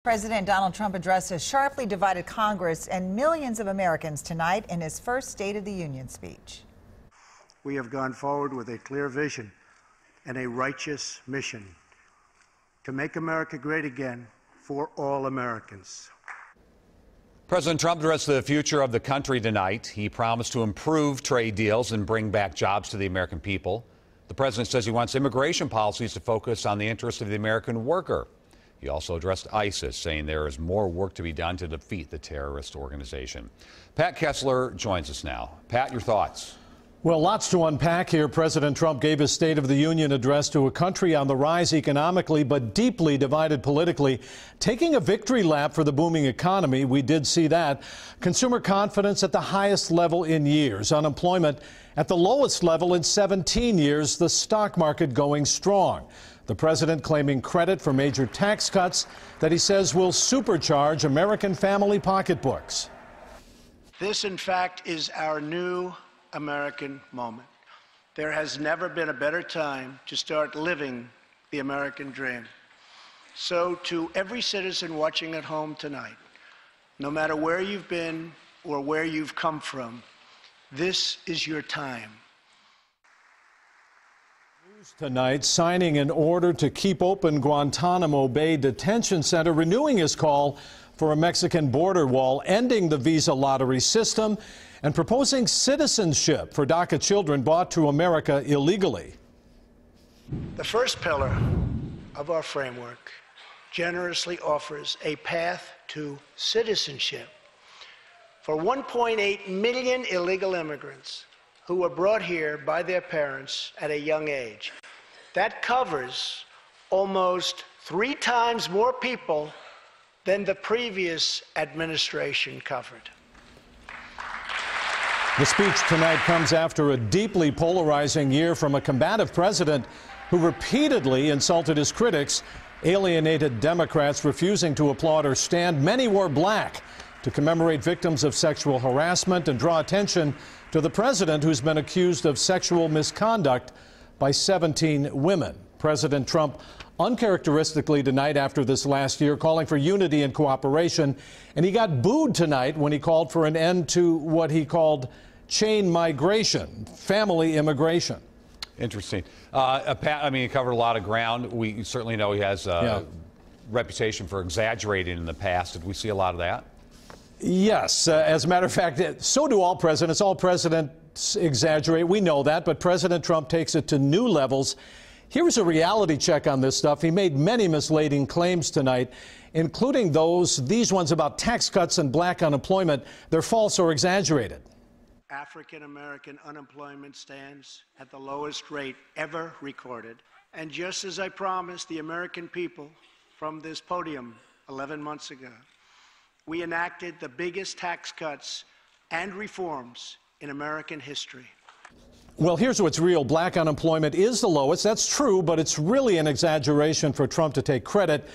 President Donald Trump addressed a sharply divided Congress and millions of Americans tonight in his first State of the Union speech. We have gone forward with a clear vision and a righteous mission to make America great again for all Americans. President Trump addressed the future of the country tonight. He promised to improve trade deals and bring back jobs to the American people. The president says he wants immigration policies to focus on the interests of the American worker. He also addressed ISIS, saying there is more work to be done to defeat the terrorist organization. Pat Kessler joins us now. Pat, your thoughts? Well, lots to unpack here. President Trump gave his State of the Union address to a country on the rise economically, but deeply divided politically, taking a victory lap for the booming economy. We did see that. Consumer confidence at the highest level in years. Unemployment at the lowest level in 17 years. The stock market going strong. The president claiming credit for major tax cuts that he says will supercharge American family pocketbooks. This, in fact, is our new American moment. There has never been a better time to start living the American dream. So to every citizen watching at home tonight, no matter where you've been or where you've come from, this is your time. Tonight, signing an order to keep open Guantanamo Bay Detention Center, renewing his call for a Mexican border wall, ending the visa lottery system, and proposing citizenship for DACA children brought to America illegally. The first pillar of our framework generously offers a path to citizenship for 1.8 million illegal immigrants who were brought here by their parents at a young age. That covers almost 3 times more people than the previous administration covered. The speech tonight comes after a deeply polarizing year from a combative president who repeatedly insulted his critics, alienated Democrats refusing to applaud or stand. Many wore black to commemorate victims of sexual harassment and draw attention to the president, who's been accused of sexual misconduct by 17 women. President Trump uncharacteristically tonight after this last year calling for unity and cooperation, and he got booed tonight when he called for an end to what he called chain migration, family immigration. Interesting. Pat, I mean, he covered a lot of ground. We certainly know he has a reputation for exaggerating in the past. Did we see a lot of that? Yes. As a matter of fact, so do all presidents. All presidents exaggerate. We know that. But President Trump takes it to new levels. Here's a reality check on this stuff. He made many misleading claims tonight, including these ones about tax cuts and black unemployment. They're false or exaggerated. African American unemployment stands at the lowest rate ever recorded. And just as I promised the American people from this podium 11 months ago, we enacted the biggest tax cuts and reforms in American history. Well, here's what's real. Black unemployment is the lowest. That's true, but it's really an exaggeration for Trump to take credit.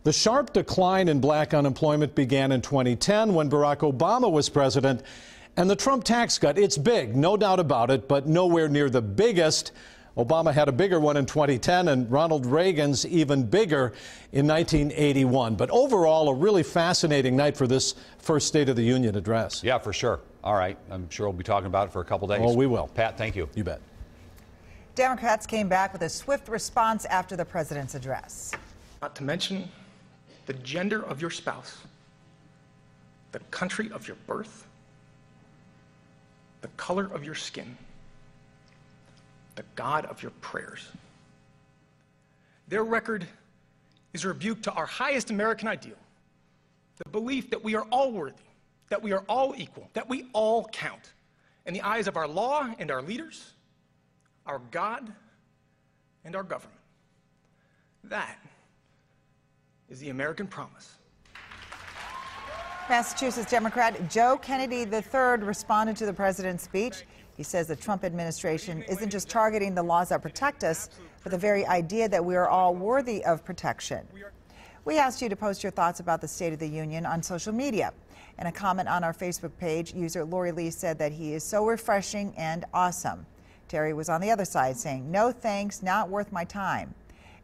The sharp decline in black unemployment began in 2010 when Barack Obama was president. And the Trump tax cut, it's big, no doubt about it, but nowhere near the biggest. Obama had a bigger one in 2010, and Ronald Reagan's even bigger in 1981. But overall, a really fascinating night for this first State of the Union address. Yeah, for sure. All right. I'm sure we'll be talking about it for a couple days. Oh, we will. Pat, thank you. You bet. Democrats came back with a swift response after the president's address. Not to mention the gender of your spouse, the country of your birth, the color of your skin, the God of your prayers. Their record is a rebuke to our highest American ideal, the belief that we are all worthy, that we are all equal, that we all count in the eyes of our law and our leaders, our God and our government. That is the American promise. Massachusetts Democrat Joe Kennedy III responded to the president's speech. He says the Trump administration isn't just targeting the laws that protect us, but the very idea that we are all worthy of protection. We asked you to post your thoughts about the State of the Union on social media. In a comment on our Facebook page, user Lori Lee said that he is so refreshing and awesome. Terry was on the other side saying, no thanks, not worth my time.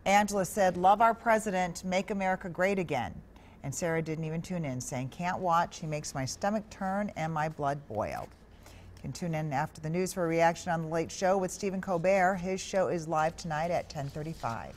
Angela said, love our president, make America great again. And Sarah didn't even tune in, saying, "Can't watch. He makes my stomach turn and my blood boil." You can tune in after the news for a reaction on The Late Show with Stephen Colbert. His show is live tonight at 10:35.